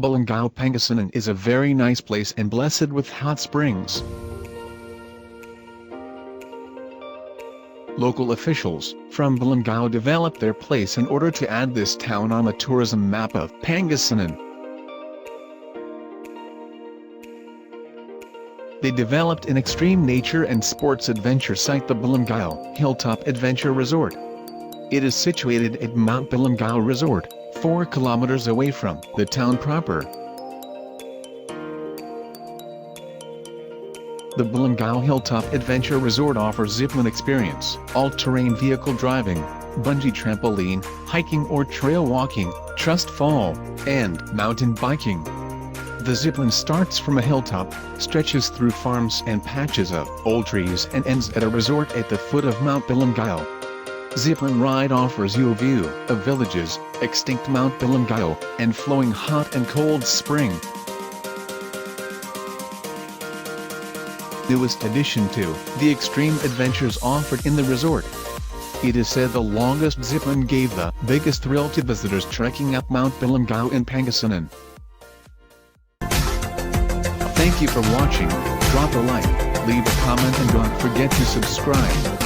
Balungao Pangasinan is a very nice place and blessed with hot springs. Local officials from Balungao developed their place in order to add this town on the tourism map of Pangasinan. They developed an extreme nature and sports adventure site, the Balungao Hilltop Adventure Resort. It is situated at Mount Balungao Resort, 4 kilometers away from the town proper. The Balungao Hilltop Adventure Resort offers Zipline experience, all-terrain vehicle driving, bungee trampoline, hiking or trail walking, trust fall, and mountain biking. The Zipline starts from a hilltop, stretches through farms and patches of old trees and ends at a resort at the foot of Mount Balungao. Zipline ride offers you a view of villages, extinct Mount Balungao, and flowing hot and cold spring. Newest addition to the extreme adventures offered in the resort. It is said the longest zipline gave the biggest thrill to visitors trekking up Mount Balungao in Pangasinan. Thank you for watching. Drop a like, leave a comment and don't forget to subscribe.